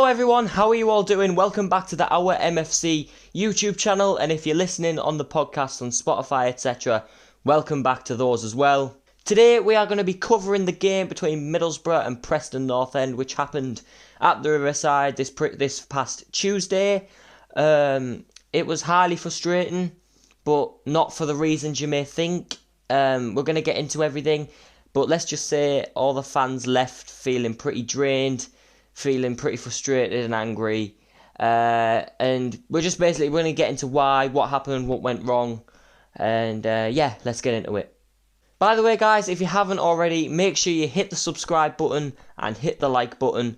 everyone, how are you all doing? Welcome back to the OurMFC YouTube channel, and if you're listening on the podcast on Spotify, etc., welcome back to those as well. Today we are going to be covering the game between Middlesbrough and Preston North End, which happened at the Riverside this past Tuesday. It was highly frustrating, but not for the reasons you may think. We're going to get into everything, but let's just say all the fans left feeling pretty drained, feeling pretty frustrated and angry, and we're just basically going to get into what happened, what went wrong, and yeah, let's get into it. By the way, guys, if you haven't already, make sure you hit the subscribe button and hit the like button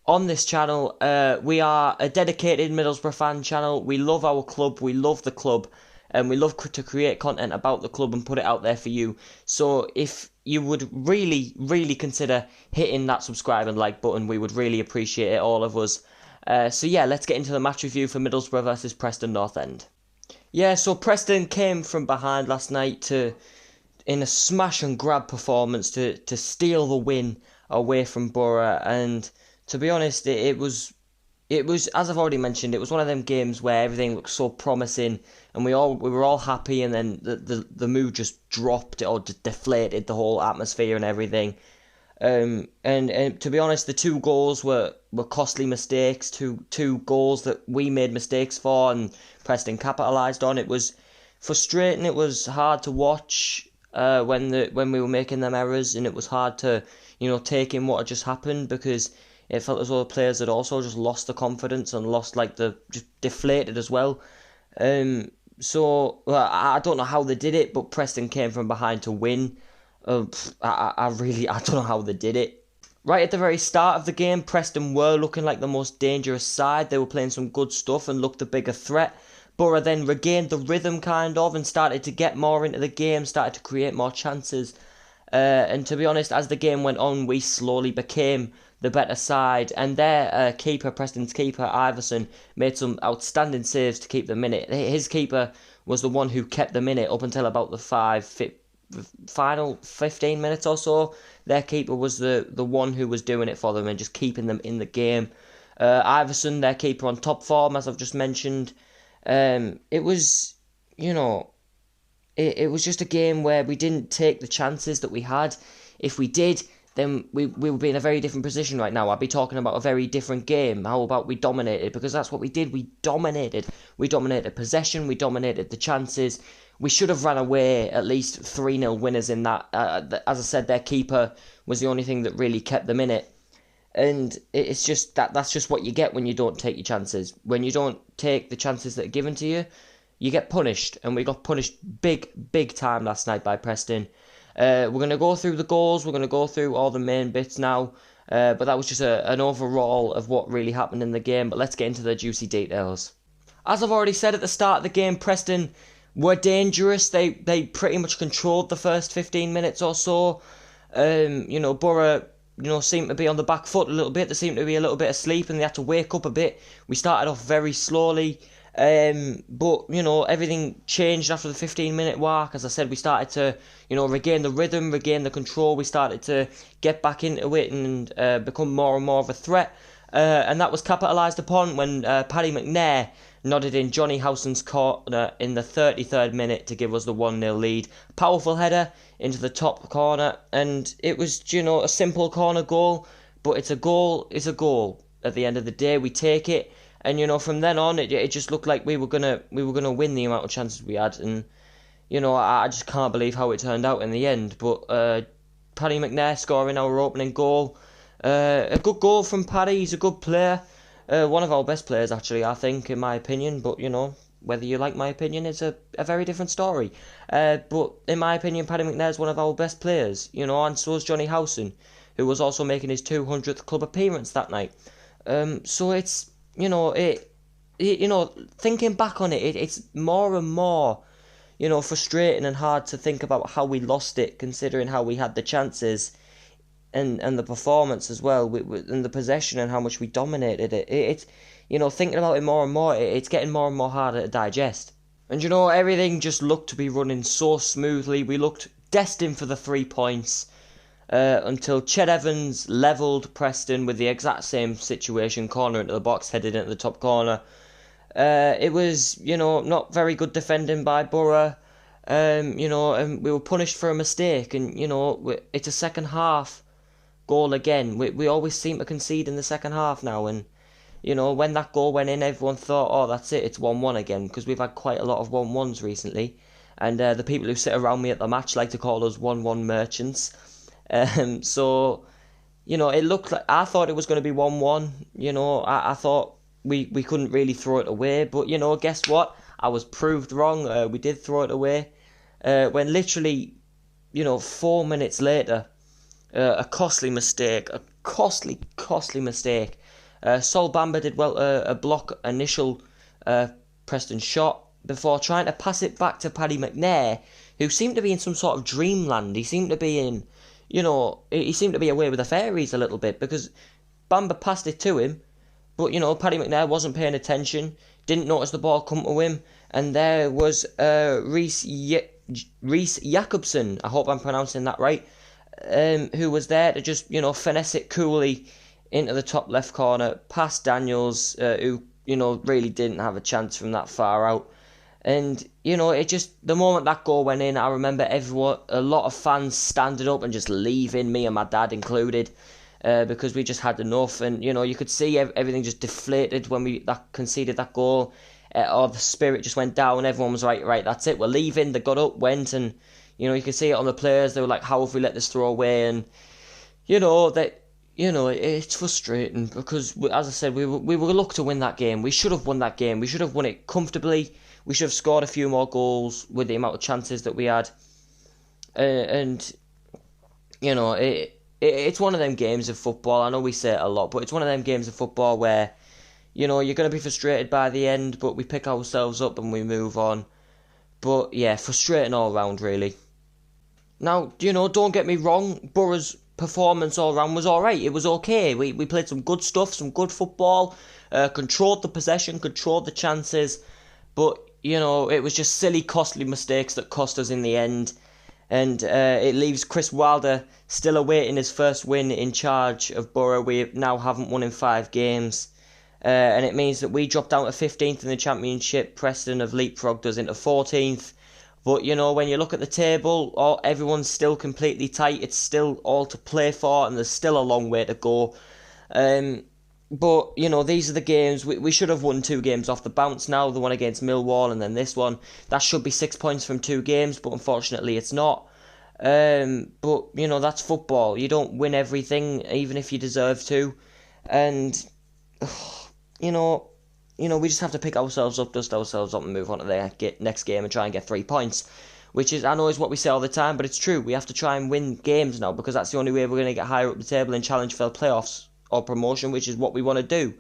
on this channel. We are a dedicated Middlesbrough fan channel. We love our club, we love the club, and we love to create content about the club and put it out there for you. So if you would really consider hitting that subscribe and like button, we would really appreciate it, all of us. So yeah, let's get into the match review for Middlesbrough versus Preston North End. Yeah, so Preston came from behind last night in a smash and grab performance to steal the win away from Borough, and to be honest, it was, as I've already mentioned, it was one of them games where everything looked so promising and we were all happy, and then the mood just dropped or just deflated, the whole atmosphere and everything. And to be honest, the two goals were costly mistakes, two goals that we made mistakes for and Preston capitalised on. It was frustrating, it was hard to watch when we were making them errors, and it was hard to take in what had just happened, because it felt as though the players had also just lost the confidence and lost, just deflated as well. So I don't know how they did it, but Preston came from behind to win. I don't know how they did it. Right at the very start of the game, Preston were looking like the most dangerous side. They were playing some good stuff and looked a bigger threat. Borough then regained the rhythm and started to get more into the game, started to create more chances. And to be honest, as the game went on, we slowly became the better side, and their keeper, Preston's keeper, Iverson, made some outstanding saves to keep them in it. His keeper was the one who kept them in it up until about the final 15 minutes or so. Their keeper was the one who was doing it for them and just keeping them in the game. Iverson, their keeper, on top form, as I've just mentioned. It was, it was just a game where we didn't take the chances that we had. If we did, then we would be in a very different position right now. I'd be talking about a very different game. How about we dominated? Because that's what we did. We dominated. We dominated possession. We dominated the chances. We should have ran away at least 3-0 winners in that. As I said, their keeper was the only thing that really kept them in it. And it's just that's just what you get when you don't take your chances. When you don't take the chances that are given to you, you get punished. And we got punished big time last night by Preston. We're going to go through the goals, we're going to go through all the main bits now, but that was just an overall of what really happened in the game, but let's get into the juicy details. As I've already said at the start of the game, Preston were dangerous. They pretty much controlled the first 15 minutes or so. Borough, seemed to be on the back foot a little bit. They seemed to be a little bit asleep and they had to wake up a bit. We started off very slowly. But everything changed after the 15-minute mark. As I said, we started to regain the rhythm, regain the control. We started to get back into it and become more and more of a threat, and that was capitalised upon when Paddy McNair nodded in Johnny Howson's corner in the 33rd minute to give us the 1-0 lead. Powerful header into the top corner, and it was a simple corner goal, but it's a goal at the end of the day. We take it. And from then on, it just looked like we were gonna win the amount of chances we had, and I just can't believe how it turned out in the end. But Paddy McNair scoring our opening goal, a good goal from Paddy. He's a good player, one of our best players actually, I think, in my opinion. But whether you like my opinion is a very different story. But in my opinion, Paddy McNair is one of our best players. And so is Johnny Howson, who was also making his 200th club appearance that night. So it's. Thinking back on it, it's more and more, frustrating and hard to think about how we lost it, considering how we had the chances and the performance as well, and the possession and how much we dominated it. It's thinking about it more and more, it's getting more and more harder to digest. And everything just looked to be running so smoothly. We looked destined for the 3 points. until Ched Evans levelled Preston with the exact same situation, corner into the box, headed into the top corner. It was, not very good defending by Borough, and we were punished for a mistake, and, it's a second half goal again. We always seem to concede in the second half now, and, when that goal went in, everyone thought, oh, that's it, it's 1-1 again, because we've had quite a lot of 1-1s recently, and the people who sit around me at the match like to call us 1-1 merchants. So, it looked like, I thought it was going to be 1-1, I thought we couldn't really throw it away, but, guess what? I was proved wrong. We did throw it away. When literally, 4 minutes later, a costly mistake, costly mistake. Sol Bamba did well a block initial Preston shot before trying to pass it back to Paddy McNair, who seemed to be in some sort of dreamland. He seemed to be in, he seemed to be away with the fairies a little bit, because Bamba passed it to him, but, Paddy McNair wasn't paying attention, didn't notice the ball come to him, and there was Reece Jacobson, I hope I'm pronouncing that right, who was there to just, finesse it coolly into the top left corner, past Daniels, who, really didn't have a chance from that far out. And, it just, the moment that goal went in, I remember a lot of fans standing up and just leaving, me and my dad included, because we just had enough. And, you could see everything just deflated when we conceded that goal. Or the spirit just went down. Everyone was right, that's it, we're leaving. They got up, went, and, you could see it on the players. They were like, how have we let this throw away? And, it's frustrating because, as I said, we were lucky to win that game. We should have won that game. We should have won it comfortably. We should have scored a few more goals with the amount of chances that we had. It's one of them games of football. I know we say it a lot, but it's one of them games of football where, you're going to be frustrated by the end, but we pick ourselves up and we move on. But, yeah, frustrating all round, really. Now, don't get me wrong, Borough's performance all round was alright. It was okay. We played some good stuff, some good football, controlled the possession, controlled the chances, but, it was just silly, costly mistakes that cost us in the end. And it leaves Chris Wilder still awaiting his first win in charge of Borough. We now haven't won in 5 games. And it means that we dropped down to 15th in the Championship. Preston have leapfrogged us into 14th. But, when you look at the table, everyone's still completely tight. It's still all to play for, and there's still a long way to go. But, these are the games. We should have won 2 games off the bounce now. The one against Millwall and then this one. That should be 6 points from 2 games, but unfortunately it's not. But, that's football. You don't win everything, even if you deserve to. And, we just have to pick ourselves up, dust ourselves up and move on to the next game and try and get 3 points. Which is, I know is what we say all the time, but it's true. We have to try and win games now, because that's the only way we're going to get higher up the table and challenge for the playoffs or promotion, which is what we want to do.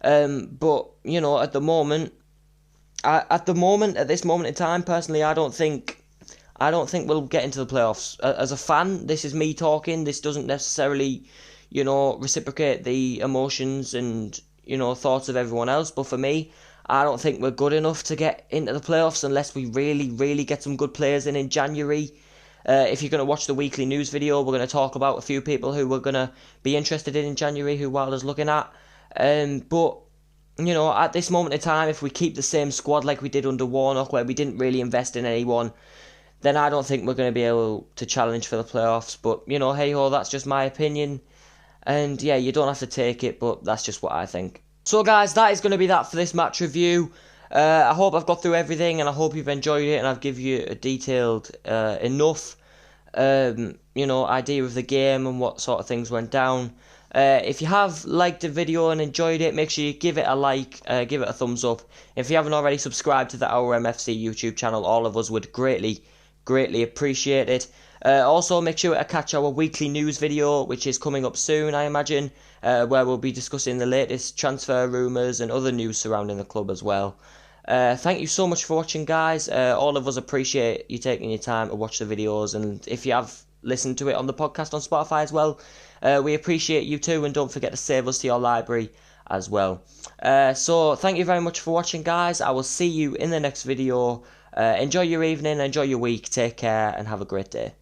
But, at the moment, at this moment in time, personally, I don't think we'll get into the playoffs. As a fan, this is me talking. This doesn't necessarily, reciprocate the emotions and, thoughts of everyone else. But for me, I don't think we're good enough to get into the playoffs unless we really, really get some good players in January. If you're going to watch the weekly news video, we're going to talk about a few people who we're going to be interested in January, who Wilder's looking at. But, at this moment in time, if we keep the same squad like we did under Warnock, where we didn't really invest in anyone, then I don't think we're going to be able to challenge for the playoffs. But, hey-ho, that's just my opinion. And, yeah, you don't have to take it, but that's just what I think. So, guys, that is going to be that for this match review. I hope I've got through everything, and I hope you've enjoyed it, and I've given you a detailed enough, idea of the game and what sort of things went down. If you have liked the video and enjoyed it, make sure you give it a like, give it a thumbs up. If you haven't already subscribed to the OurMFC YouTube channel, all of us would greatly appreciate it. Also, make sure to catch our weekly news video, which is coming up soon, I imagine, where we'll be discussing the latest transfer rumours and other news surrounding the club as well. Thank you so much for watching, guys. All of us appreciate you taking your time to watch the videos, and if you have listened to it on the podcast on Spotify as well, we appreciate you too, and don't forget to save us to your library as well. So thank you very much for watching, guys. I will see you in the next video. Enjoy your evening, enjoy your week, take care, and have a great day.